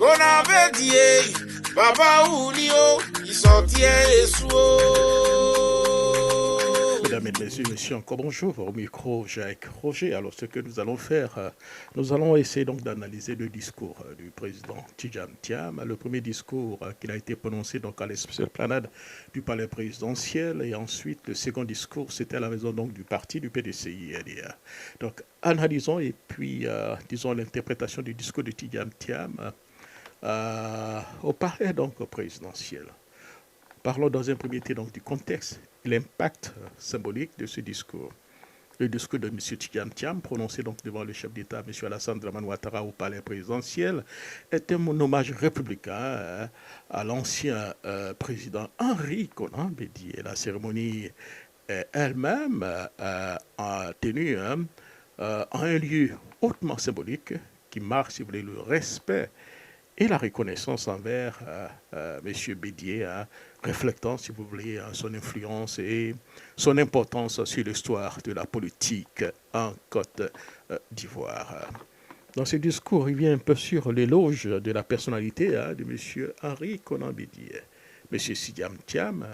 qu'on avait dit, Baba Oulio, ils sortaient et Mesdames et messieurs, encore bonjour. Au micro, Jacques Roger. Alors, ce que nous allons faire, nous allons essayer donc d'analyser le discours du président Tidjane Thiam. Le premier discours qu'il a été prononcé donc à l'esplanade du palais présidentiel. Et ensuite, le second discours, c'était à la maison donc du parti du PDCI. Donc, analysons et puis, disons, l'interprétation du discours de Tidjane Thiam au palais donc présidentiel. Parlons dans un premier temps donc du contexte, l'impact symbolique de ce discours. Le discours de M. Tidjane Thiam, prononcé donc devant le chef d'État, M. Alassane Dramane Ouattara, au palais présidentiel, est un hommage républicain à l'ancien président Henri Konan Bédié. La cérémonie elle-même a tenu en un lieu hautement symbolique qui marque, si vous voulez, le respect et la reconnaissance envers M. Bédié, reflétant, si vous voulez, son influence et son importance sur l'histoire de la politique en Côte d'Ivoire. Dans ce discours, il vient un peu sur l'éloge de la personnalité de M. Henri Konan Bédié. M. Tidjane Thiam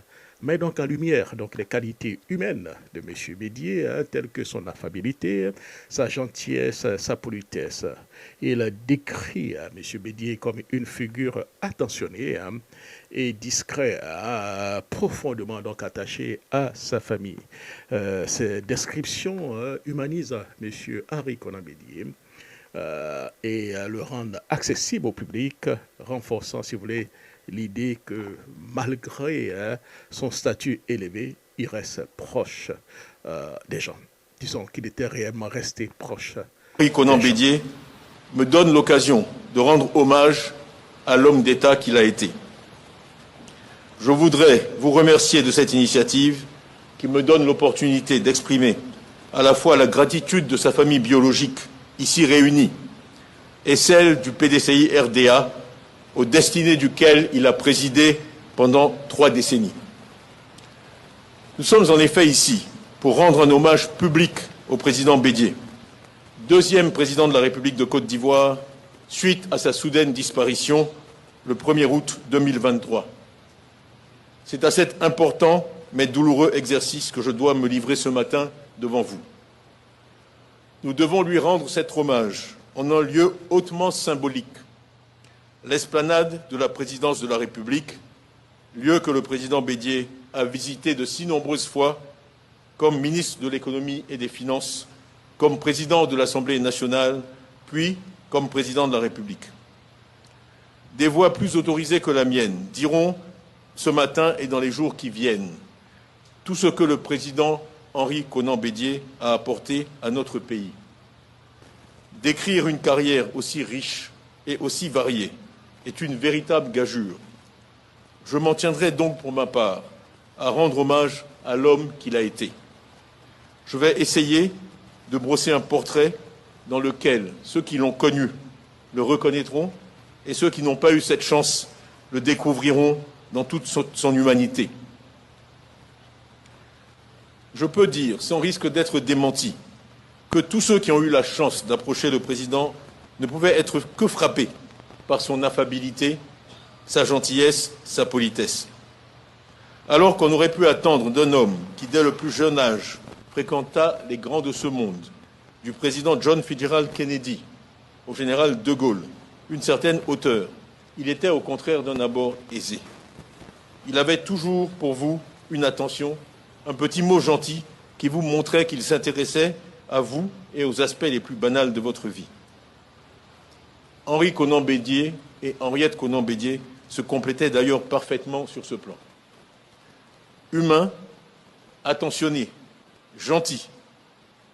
met donc en lumière donc, les qualités humaines de M. Bédié, telles que son affabilité, sa gentillesse, sa politesse. Il décrit M. Bédié comme une figure attentionnée et discret, profondément donc attaché à sa famille. Ces descriptions humanisent M. Henri Konan Bédié et le rendent accessible au public, renforçant, si vous voulez, l'idée que malgré son statut élevé, il reste proche des gens. Disons qu'il était réellement resté proche. Henri Konan Bédié me donne l'occasion de rendre hommage à l'homme d'État qu'il a été. Je voudrais vous remercier de cette initiative qui me donne l'opportunité d'exprimer à la fois la gratitude de sa famille biologique ici réunie et celle du PDCI RDA, aux destinées duquel il a présidé pendant 3 décennies. Nous sommes en effet ici pour rendre un hommage public au président Bédié, deuxième président de la République de Côte d'Ivoire, suite à sa soudaine disparition le 1er août 2023. C'est à cet important mais douloureux exercice que je dois me livrer ce matin devant vous. Nous devons lui rendre cet hommage en un lieu hautement symbolique, l'esplanade de la présidence de la République, lieu que le président Bédié a visité de si nombreuses fois comme ministre de l'économie et des finances, comme président de l'Assemblée nationale, puis comme président de la République. Des voix plus autorisées que la mienne diront ce matin et dans les jours qui viennent tout ce que le président Henri Konan Bédié a apporté à notre pays. Décrire une carrière aussi riche et aussi variée est une véritable gageure. Je m'en tiendrai donc pour ma part à rendre hommage à l'homme qu'il a été. Je vais essayer de brosser un portrait dans lequel ceux qui l'ont connu le reconnaîtront et ceux qui n'ont pas eu cette chance le découvriront dans toute son humanité. Je peux dire, sans risque d'être démenti, que tous ceux qui ont eu la chance d'approcher le président ne pouvaient être que frappés par son affabilité, sa gentillesse, sa politesse. Alors qu'on aurait pu attendre d'un homme qui, dès le plus jeune âge, fréquenta les grands de ce monde, du président John Fitzgerald Kennedy au général de Gaulle, une certaine hauteur, il était au contraire d'un abord aisé. Il avait toujours pour vous une attention, un petit mot gentil qui vous montrait qu'il s'intéressait à vous et aux aspects les plus banals de votre vie. Henri Konan Bédié et Henriette Konan Bédié se complétaient d'ailleurs parfaitement sur ce plan. Humain, attentionné, gentil,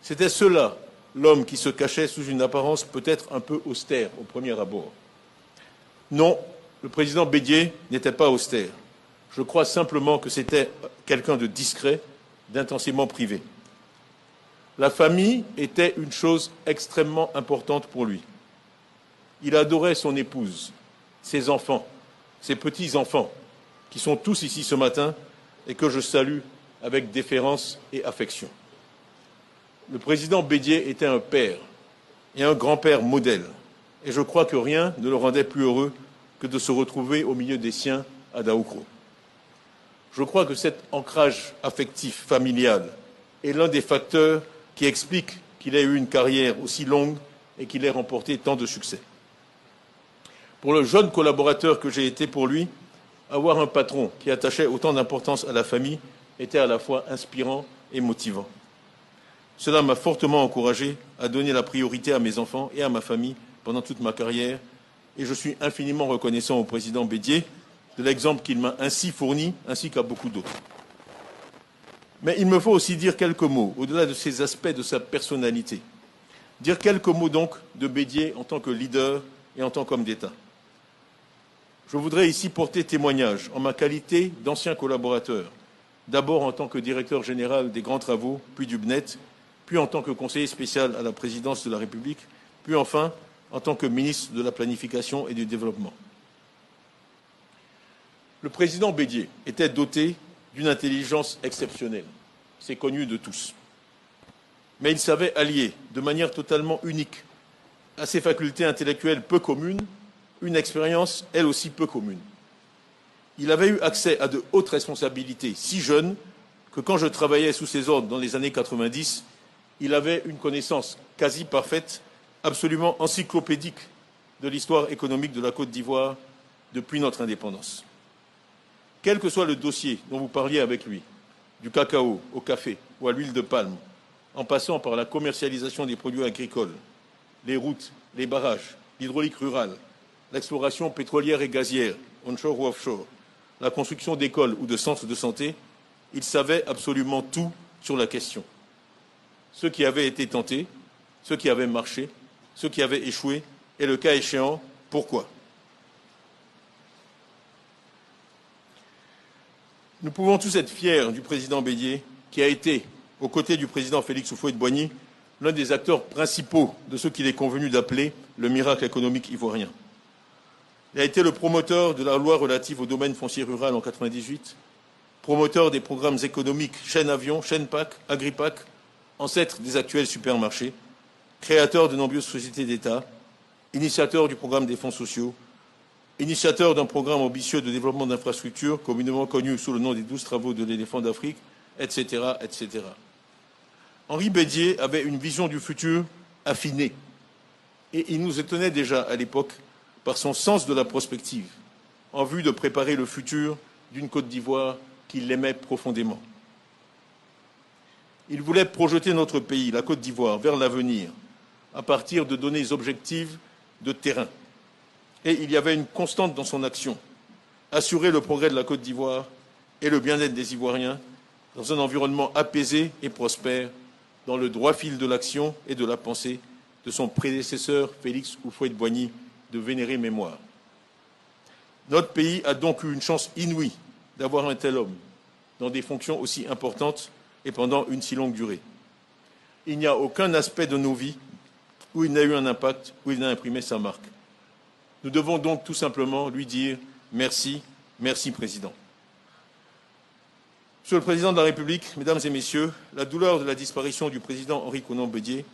c'était cela l'homme qui se cachait sous une apparence peut-être un peu austère au premier abord. Non, le président Bédié n'était pas austère. Je crois simplement que c'était quelqu'un de discret, d'intensément privé. La famille était une chose extrêmement importante pour lui. Il adorait son épouse, ses enfants, ses petits-enfants, qui sont tous ici ce matin et que je salue avec déférence et affection. Le président Bédié était un père et un grand-père modèle, et je crois que rien ne le rendait plus heureux que de se retrouver au milieu des siens à Daoukro. Je crois que cet ancrage affectif, familial, est l'un des facteurs qui expliquent qu'il ait eu une carrière aussi longue et qu'il ait remporté tant de succès. Pour le jeune collaborateur que j'ai été pour lui, avoir un patron qui attachait autant d'importance à la famille était à la fois inspirant et motivant. Cela m'a fortement encouragé à donner la priorité à mes enfants et à ma famille pendant toute ma carrière, et je suis infiniment reconnaissant au président Bédié de l'exemple qu'il m'a ainsi fourni, ainsi qu'à beaucoup d'autres. Mais il me faut aussi dire quelques mots, au-delà de ces aspects de sa personnalité. Dire quelques mots donc de Bédié en tant que leader et en tant qu'homme d'État. Je voudrais ici porter témoignage en ma qualité d'ancien collaborateur, d'abord en tant que directeur général des grands travaux, puis du BNET, puis en tant que conseiller spécial à la présidence de la République, puis enfin en tant que ministre de la Planification et du Développement. Le président Bédié était doté d'une intelligence exceptionnelle, c'est connu de tous. Mais il savait allier de manière totalement unique à ses facultés intellectuelles peu communes, une expérience elle aussi peu commune. Il avait eu accès à de hautes responsabilités si jeune que quand je travaillais sous ses ordres dans les années 90, il avait une connaissance quasi parfaite, absolument encyclopédique de l'histoire économique de la Côte d'Ivoire depuis notre indépendance. Quel que soit le dossier dont vous parliez avec lui, du cacao au café ou à l'huile de palme, en passant par la commercialisation des produits agricoles, les routes, les barrages, l'hydraulique rurale, l'exploration pétrolière et gazière, onshore ou offshore, la construction d'écoles ou de centres de santé, il savait absolument tout sur la question. Ce qui avait été tenté, ce qui avait marché, ce qui avait échoué, et le cas échéant, pourquoi. Nous pouvons tous être fiers du président Bédié, qui a été, aux côtés du président Félix Houphouët-Boigny, l'un des acteurs principaux de ce qu'il est convenu d'appeler le miracle économique ivoirien. Il a été le promoteur de la loi relative au domaine foncier rural en 1998, promoteur des programmes économiques Chaîne Avion, Chaîne PAC, AgriPac, ancêtre des actuels supermarchés, créateur de nombreuses sociétés d'État, initiateur du programme des fonds sociaux, initiateur d'un programme ambitieux de développement d'infrastructures, communément connu sous le nom des 12 travaux de l'éléphant d'Afrique, etc., etc. Henri Bédié avait une vision du futur affinée, et il nous étonnait déjà à l'époque par son sens de la prospective, en vue de préparer le futur d'une Côte d'Ivoire qu'il aimait profondément. Il voulait projeter notre pays, la Côte d'Ivoire, vers l'avenir, à partir de données objectives de terrain. Et il y avait une constante dans son action, assurer le progrès de la Côte d'Ivoire et le bien-être des Ivoiriens dans un environnement apaisé et prospère, dans le droit fil de l'action et de la pensée de son prédécesseur Félix Houphouët-Boigny de vénérée mémoire. Notre pays a donc eu une chance inouïe d'avoir un tel homme dans des fonctions aussi importantes et pendant une si longue durée. Il n'y a aucun aspect de nos vies où il n'a eu un impact, où il n'a imprimé sa marque. Nous devons donc tout simplement lui dire merci, merci Président. Monsieur le Président de la République, Mesdames et Messieurs, la douleur de la disparition du Président Henri Konan Bédié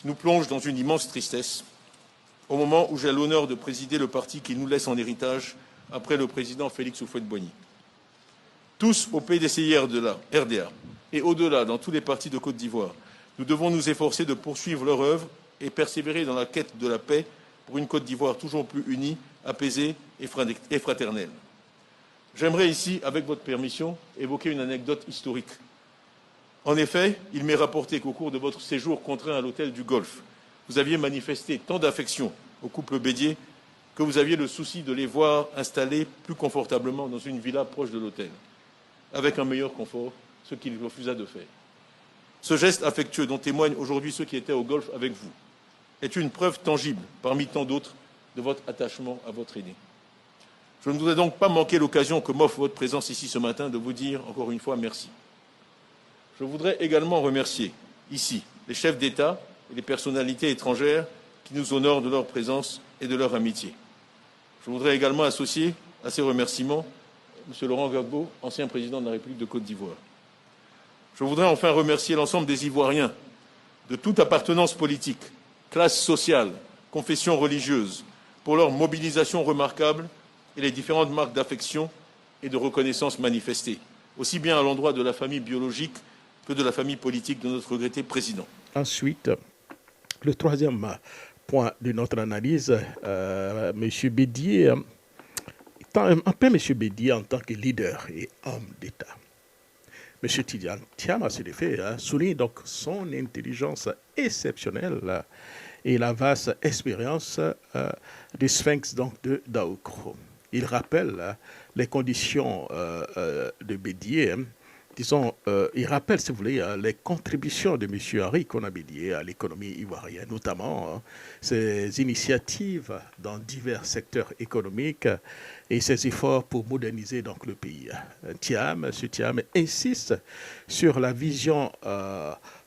nous plonge dans une immense tristesse au moment où j'ai l'honneur de présider le parti qui nous laisse en héritage après le Président Félix Houphouët-Boigny. Tous au PDCIR de la RDA et au-delà dans tous les partis de Côte d'Ivoire, nous devons nous efforcer de poursuivre leur œuvre et persévérer dans la quête de la paix pour une Côte d'Ivoire toujours plus unie, apaisée et fraternelle. J'aimerais ici, avec votre permission, évoquer une anecdote historique. En effet, il m'est rapporté qu'au cours de votre séjour contraint à l'hôtel du Golfe, vous aviez manifesté tant d'affection au couple Bédié que vous aviez le souci de les voir installés plus confortablement dans une villa proche de l'hôtel, avec un meilleur confort, ce qu'il refusa de faire. Ce geste affectueux dont témoignent aujourd'hui ceux qui étaient au Golfe avec vous est une preuve tangible, parmi tant d'autres, de votre attachement à votre aîné. Je ne voudrais donc pas manquer l'occasion que m'offre votre présence ici ce matin de vous dire encore une fois merci. Je voudrais également remercier ici les chefs d'État et les personnalités étrangères qui nous honorent de leur présence et de leur amitié. Je voudrais également associer à ces remerciements M. Laurent Gbagbo, ancien président de la République de Côte d'Ivoire. Je voudrais enfin remercier l'ensemble des Ivoiriens de toute appartenance politique, classe sociale, confessions religieuses pour leur mobilisation remarquable et les différentes marques d'affection et de reconnaissance manifestées, aussi bien à l'endroit de la famille biologique que de la famille politique de notre regretté président. Ensuite, le troisième point de notre analyse, M. Bédié, un peu M. Bédié en tant que leader et homme d'État. M. Tidjane Thiam, à cet effet, souligne donc son intelligence exceptionnelle et la vaste expérience du Sphinx donc, de Daoukro. Il rappelle les conditions de Bédié, disons, il rappelle, si vous voulez, les contributions de M. Henri Konan Bédié à l'économie ivoirienne, notamment ses initiatives dans divers secteurs économiques et ses efforts pour moderniser donc, le pays. M. Thiam insiste sur la vision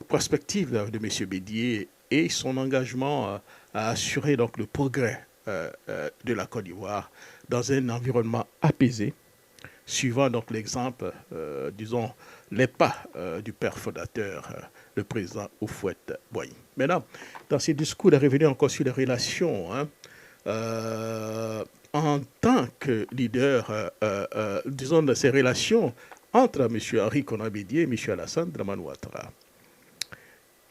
prospective de M. Bédié et son engagement à assurer donc, le progrès de la Côte d'Ivoire dans un environnement apaisé, suivant donc l'exemple, disons, les pas du père fondateur, le président Houphouët-Boigny. Maintenant, dans ses discours, il est revenu encore sur les relations en tant que leader, disons, de ces relations entre M. Henri Konan Bédié et M. Alassane Dramane Ouattara.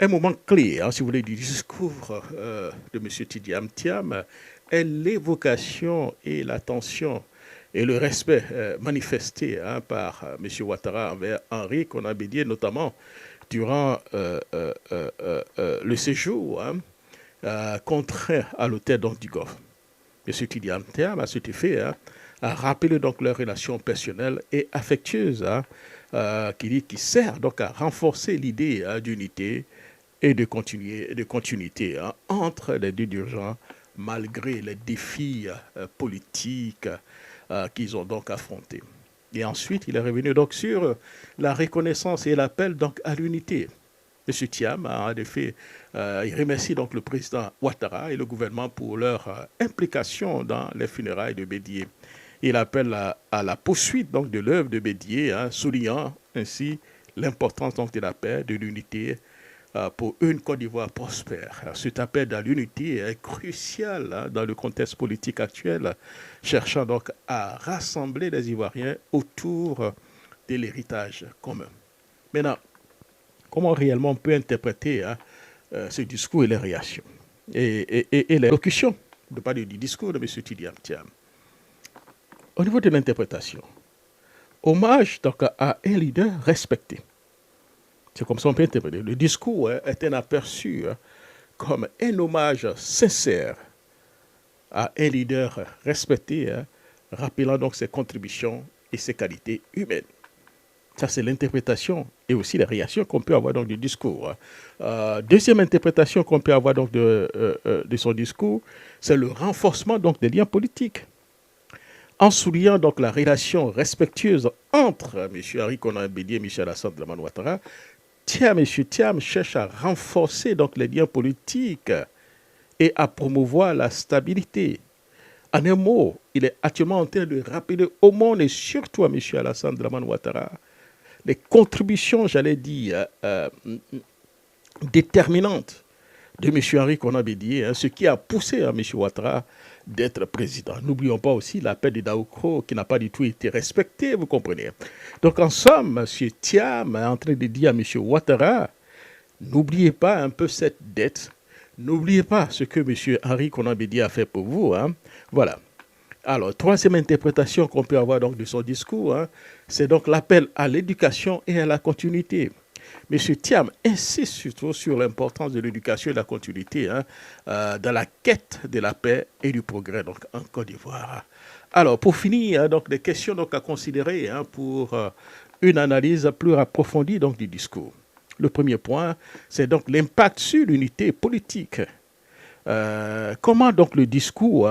Un moment clé, si vous voulez, du discours de M. Tidjane Thiam est l'évocation et l'attention et le respect manifesté par M. Ouattara envers Henri Konan Bédié, notamment durant le séjour contraint à l'hôtel du Golfe. M. Tidjane Thiam, à cet effet, a rappelé donc leur relation personnelle et affectueuse qui sert donc à renforcer l'idée d'unité et de continuité entre les deux dirigeants malgré les défis politiques qu'ils ont donc affrontés. Et ensuite, il est revenu donc sur la reconnaissance et l'appel donc à l'unité. M. Thiam a en effet, il remercie donc le président Ouattara et le gouvernement pour leur implication dans les funérailles de Bédié. Il appelle à la poursuite donc de l'œuvre de Bédié, soulignant ainsi l'importance donc de la paix, de l'unité pour une Côte d'Ivoire prospère. Cet appel à l'unité est crucial dans le contexte politique actuel, cherchant donc à rassembler les Ivoiriens autour de l'héritage commun. Maintenant, comment réellement on peut interpréter ce discours et les réactions et les locutions de parler du discours de M. Tidjane Thiam? Au niveau de l'interprétation, hommage donc à un leader respecté. C'est comme ça qu'on peut interpréter. Le discours est un aperçu comme un hommage sincère à un leader respecté, rappelant donc ses contributions et ses qualités humaines. Ça, c'est l'interprétation et aussi la réaction qu'on peut avoir donc du discours. Deuxième interprétation qu'on peut avoir donc de son discours, c'est le renforcement donc des liens politiques. En soulignant donc la relation respectueuse entre M. Henri Konan Bédié et M. Alassane Dramane Ouattara, M. Thiam cherche à renforcer donc les liens politiques et à promouvoir la stabilité. En un mot, il est actuellement en train de rappeler au monde et surtout à M. Alassane Dramane Ouattara les contributions, j'allais dire, déterminantes de M. Henri Konan Bédié, ce qui a poussé M. Ouattara d'être président. N'oublions pas aussi l'appel de Daoukro qui n'a pas du tout été respecté, vous comprenez. Donc en somme, M. Thiam est en train de dire à M. Ouattara, n'oubliez pas un peu cette dette, n'oubliez pas ce que M. Henri Konan Bédié a fait pour vous. Voilà. Alors, troisième interprétation qu'on peut avoir donc de son discours, c'est donc l'appel à l'éducation et à la continuité. M. Thiam insiste surtout sur l'importance de l'éducation et de la continuité dans la quête de la paix et du progrès donc, en Côte d'Ivoire. Alors, pour finir, donc, des questions donc, à considérer pour une analyse plus approfondie donc, du discours. Le premier point, c'est donc l'impact sur l'unité politique. Comment donc le discours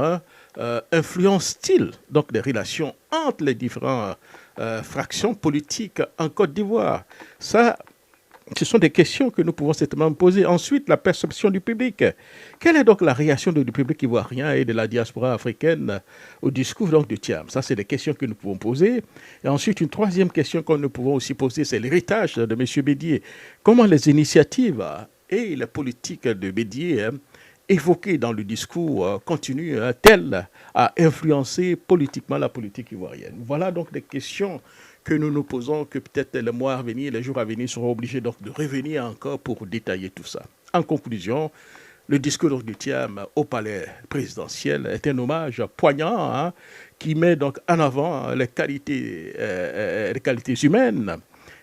influence-t-il donc les relations entre les différentes fractions politiques en Côte d'Ivoire? Ça, ce sont des questions que nous pouvons certainement poser. Ensuite, la perception du public. Quelle est donc la réaction du public ivoirien et de la diaspora africaine au discours donc, de Thiam? Ça, c'est des questions que nous pouvons poser. Et ensuite, une troisième question que nous pouvons aussi poser, c'est l'héritage de M. Bédié. Comment les initiatives et la politique de Bédié évoquées dans le discours continuent elles à influencer politiquement la politique ivoirienne? Voilà donc des questions que nous nous posons, que peut-être les mois à venir, les jours à venir seront obligés donc de revenir encore pour détailler tout ça. En conclusion, le discours de Thiam au palais présidentiel est un hommage poignant qui met donc en avant les qualités humaines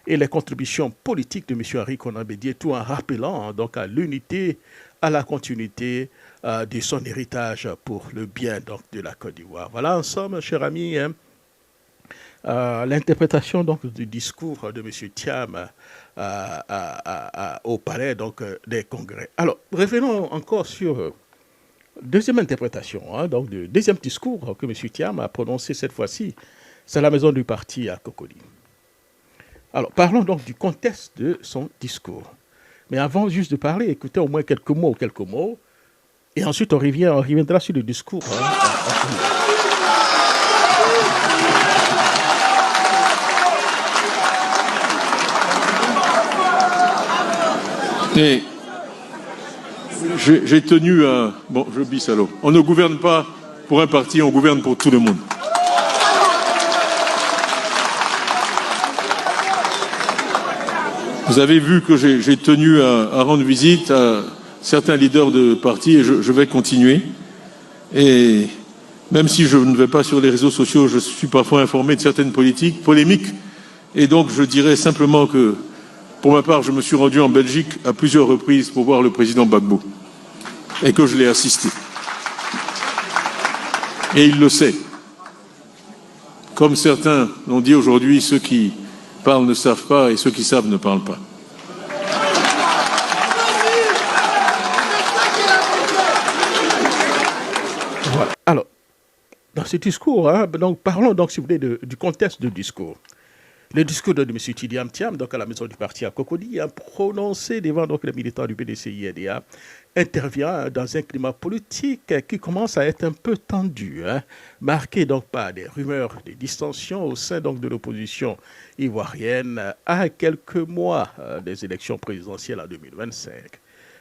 et les contributions politiques de M. Henri Konan Bédié, tout en rappelant donc à l'unité, à la continuité de son héritage pour le bien donc de la Côte d'Ivoire. Voilà en somme, chers amis, l'interprétation donc du discours de M. Thiam au palais donc des congrès. Alors, revenons encore sur deuxième interprétation, donc le deuxième discours que M. Thiam a prononcé cette fois-ci, c'est à la maison du parti à Cocody. Alors, parlons donc du contexte de son discours. Mais avant juste de parler, écoutez au moins quelques mots, et ensuite on reviendra sur le discours. Et j'ai tenu à... Bon, je bisse alors. On ne gouverne pas pour un parti, on gouverne pour tout le monde. Vous avez vu que j'ai tenu à rendre visite à certains leaders de partis et je vais continuer. Et même si je ne vais pas sur les réseaux sociaux, je suis parfois informé de certaines polémiques. Et donc je dirais simplement que, pour ma part, je me suis rendu en Belgique à plusieurs reprises pour voir le président Gbagbo et que je l'ai assisté. Et il le sait. Comme certains l'ont dit aujourd'hui, ceux qui parlent ne savent pas et ceux qui savent ne parlent pas. Voilà. Alors, dans ce discours, donc, parlons donc, si vous voulez, du contexte du discours. Le discours de M. Tidjane Thiam, donc à la maison du parti à Cocody, prononcé devant donc, les militants du PDCI-NDA, intervient dans un climat politique qui commence à être un peu tendu, marqué donc par des rumeurs de distension au sein donc, de l'opposition ivoirienne à quelques mois des élections présidentielles en 2025.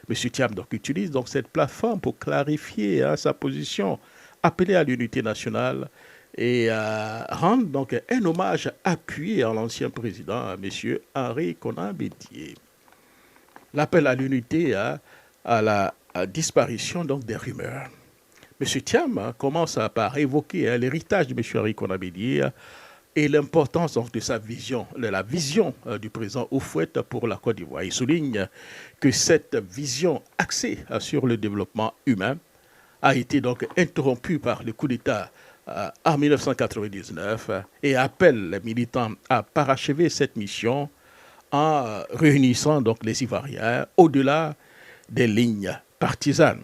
M. Thiam donc, utilise donc, cette plateforme pour clarifier sa position, appeler à l'unité nationale et rendre donc un hommage appuyé à l'ancien président, M. Henri Konan Bédié. L'appel à l'unité à la disparition donc, des rumeurs. M. Thiam commence par évoquer l'héritage de M. Henri Konan Bédié et l'importance donc, de sa vision, de la vision du président Houphouët pour la Côte d'Ivoire. Il souligne que cette vision axée sur le développement humain a été donc interrompue par le coup d'État en 1999 et appelle les militants à parachever cette mission en réunissant donc les Ivoiriens au-delà des lignes partisanes.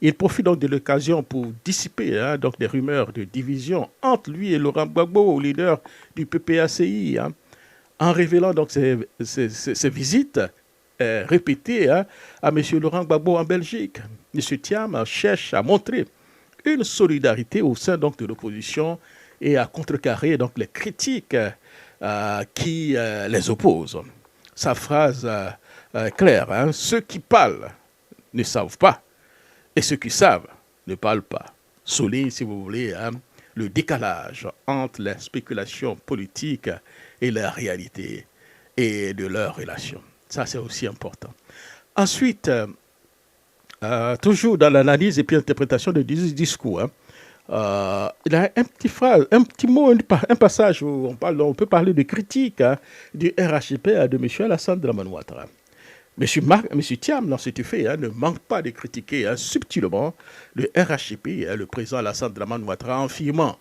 Il profite donc de l'occasion pour dissiper donc des rumeurs de division entre lui et Laurent Gbagbo, leader du PPACI, en révélant donc ces visites répétées à M. Laurent Gbagbo en Belgique. M. Thiam cherche à montrer une solidarité au sein donc, de l'opposition et à contrecarrer donc, les critiques qui les opposent. Sa phrase claire, ceux qui parlent ne savent pas et ceux qui savent ne parlent pas. Souligne, si vous voulez, le décalage entre les spéculations politiques et la réalité et de leurs relations. Ça, c'est aussi important. Ensuite, toujours dans l'analyse et puis l'interprétation du discours, il y a un petit mot, un passage où on peut parler de critique du RHP de M. Alassane Dramane Ouattara. M. Thiam, dans cet effet, ne manque pas de critiquer subtilement le RHP, le président Alassane Dramane Ouattara, en affirmant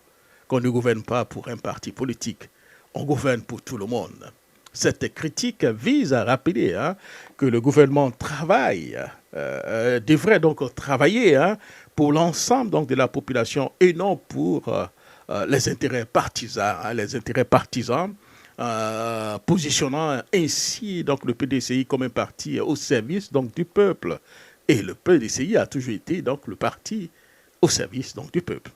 qu'on ne gouverne pas pour un parti politique, on gouverne pour tout le monde. Cette critique vise à rappeler que le gouvernement devrait donc travailler pour l'ensemble donc, de la population et non pour les intérêts partisans, positionnant ainsi donc, le PDCI comme un parti au service donc, du peuple. Et le PDCI a toujours été donc, le parti au service donc, du peuple.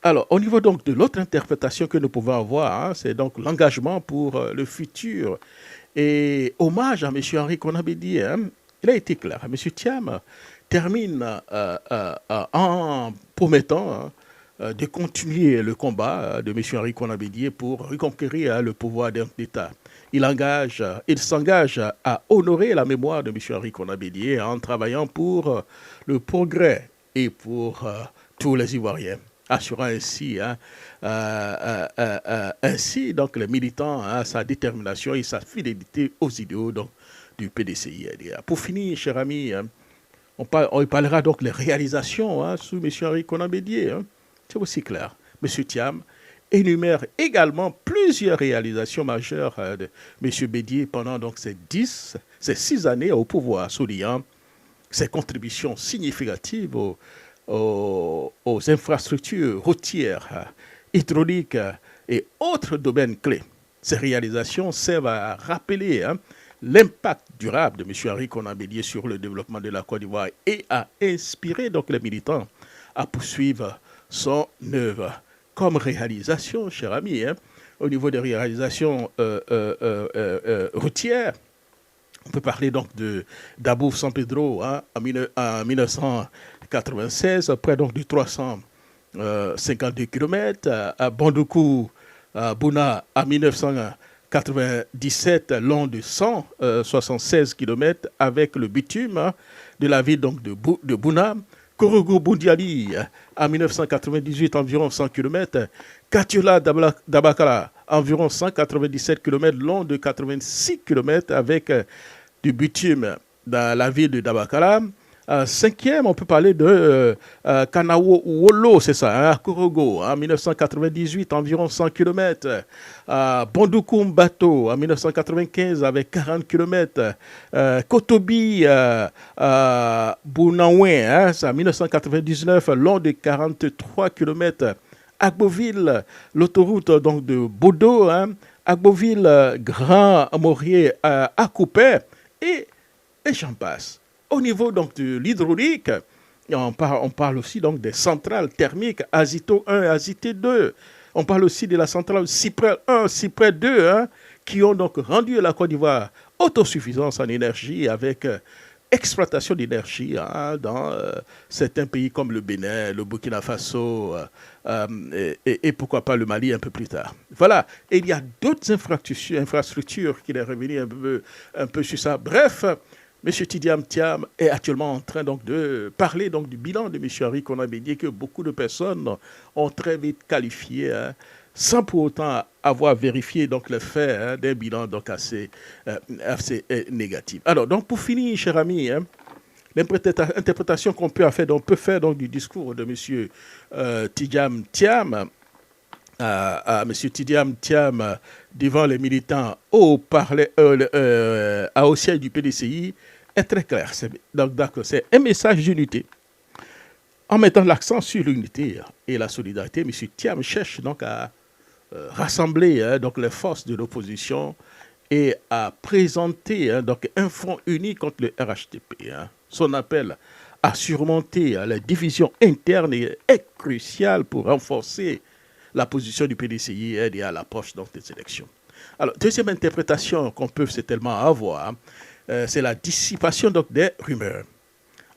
Alors, au niveau donc de l'autre interprétation que nous pouvons avoir, c'est donc l'engagement pour le futur et hommage à M. Henri Konan Bédié. Il a été clair. M. Thiam termine en promettant de continuer le combat de M. Henri Konan Bédié pour reconquérir le pouvoir d'un État. Il s'engage à honorer la mémoire de M. Henri Konan Bédié en travaillant pour le progrès et pour tous les Ivoiriens, assurant ainsi donc les militants sa détermination et sa fidélité aux idéaux donc, du PDCI. Pour finir, chers amis, on parlera donc des réalisations sous M. Henri Konan Bédié. C'est aussi clair. M. Thiam énumère également plusieurs réalisations majeures de M. Bédié pendant donc ces 6 années au pouvoir, soulignant ses contributions significatives aux infrastructures routières, hydrauliques et autres domaines clés. Ces réalisations servent à rappeler l'impact durable de M. Henri Konan Bédié sur le développement de la Côte d'Ivoire et à inspirer donc les militants à poursuivre son œuvre. Comme réalisation, chers amis, au niveau des réalisations routières, on peut parler donc d'Abouf San Pedro en 1996, près donc de 352 km, à Bandoukou, Bouna en 1997, long de 176 km avec le bitume de la ville donc de Bouna. Korogo Bundiali en 1998, environ 100 km. Katiola d'Abakala, environ 197 km, long de 86 km avec du bitume dans la ville de Dabakala. Cinquième, on peut parler de Kanawo Wolo, c'est ça, à Korogo, en 1998, environ 100 km. Bandoukou Mbato, en 1995, avec 40 km. Kotobi, Bounaouin, en 1999, long de 43 km. Agboville, l'autoroute donc, de Bodo, Agboville, Grand Maurier, à Coupé, et j'en passe. Au niveau donc, de l'hydraulique, on parle aussi donc, des centrales thermiques Azito 1 et Azité 2. On parle aussi de la centrale Cyprès 1, Cyprès 2, qui ont donc rendu la Côte d'Ivoire autosuffisance en énergie avec exploitation d'énergie dans certains pays comme le Bénin, le Burkina Faso et pourquoi pas le Mali un peu plus tard. Voilà, et il y a d'autres infrastructures qui est revenu un peu sur ça. Bref, M. Tidiam Thiam est actuellement en train donc, de parler donc, du bilan de M. Henri Konan Bédié que beaucoup de personnes ont très vite qualifié sans pour autant avoir vérifié donc, les faits d'un bilan donc, assez négatif. Alors, donc, pour finir, chers amis, l'interprétation qu'on peut faire donc, du discours de M. Tidiam Thiam, M. Tidiam Thiam devant les militants au siège du PDCI est très clair. C'est un message d'unité. En mettant l'accent sur l'unité et la solidarité, M. Thiam cherche donc à rassembler donc, les forces de l'opposition et à présenter donc, un front uni contre le RHDP. Son appel à surmonter les divisions internes est crucial pour renforcer la position du PDCI et à l'approche donc, des élections. Alors, deuxième interprétation qu'on peut certainement avoir, c'est la dissipation donc, des rumeurs.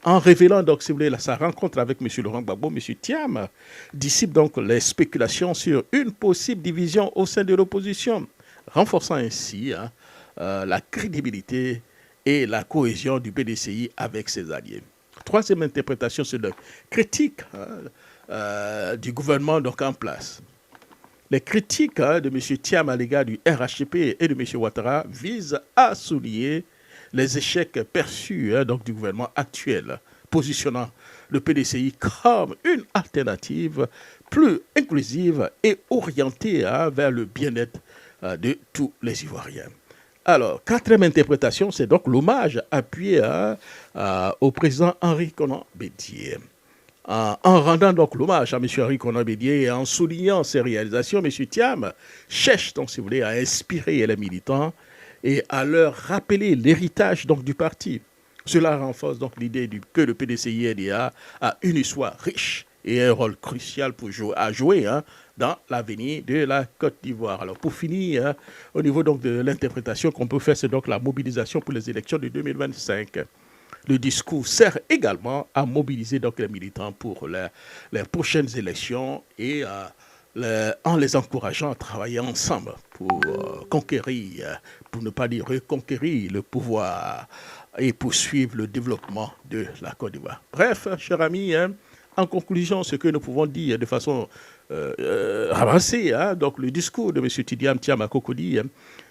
En révélant donc, si vous voulez, sa rencontre avec M. Laurent Gbagbo, M. Thiam dissipe donc les spéculations sur une possible division au sein de l'opposition, renforçant ainsi la crédibilité et la cohésion du PDCI avec ses alliés. Troisième interprétation, c'est la critique du gouvernement donc, en place. Les critiques de M. Thiam à l'égard du RHDP et de M. Ouattara visent à souligner les échecs perçus donc, du gouvernement actuel, positionnant le PDCI comme une alternative plus inclusive et orientée vers le bien-être de tous les Ivoiriens. Alors, quatrième interprétation, c'est donc l'hommage appuyé au président Henri Konan Bédié. En rendant donc l'hommage à M. Henri Konan Bédié et en soulignant ses réalisations, M. Thiam cherche donc, si vous voulez, à inspirer les militants et à leur rappeler l'héritage donc, du parti. Cela renforce donc l'idée que le PDCI-NDA a une histoire riche et un rôle crucial à jouer dans l'avenir de la Côte d'Ivoire. Alors pour finir, au niveau donc, de l'interprétation qu'on peut faire, c'est donc la mobilisation pour les élections de 2025. Le discours sert également à mobiliser donc les militants pour les prochaines élections et en les encourageant à travailler ensemble pour conquérir, pour ne pas dire reconquérir le pouvoir et poursuivre le développement de la Côte d'Ivoire. Bref, chers amis, en conclusion, ce que nous pouvons dire de façon avancée, donc le discours de M. Tidiane Thiam Cocody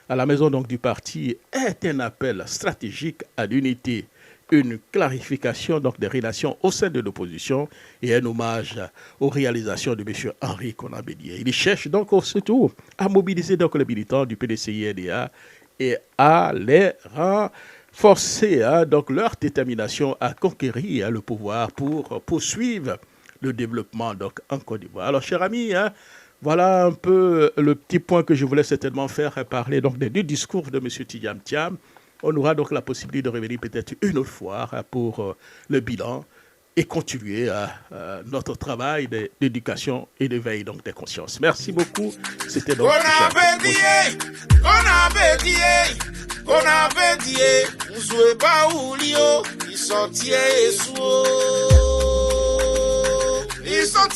à la maison donc, du parti est un appel stratégique à l'unité, une clarification donc, des relations au sein de l'opposition et un hommage aux réalisations de M. Henri Konan Bédié. Il cherche donc surtout à mobiliser donc, les militants du PDCI-RDA et à les renforcer donc, leur détermination à conquérir le pouvoir pour poursuivre le développement donc, en Côte d'Ivoire. Alors, chers amis, voilà un peu le petit point que je voulais certainement faire parler donc, des deux discours de M. Tidiane Thiam. On aura donc la possibilité de revenir peut-être une autre fois pour le bilan et continuer notre travail d'éducation et de veille donc, des consciences. Merci beaucoup. C'était donc... Ils sont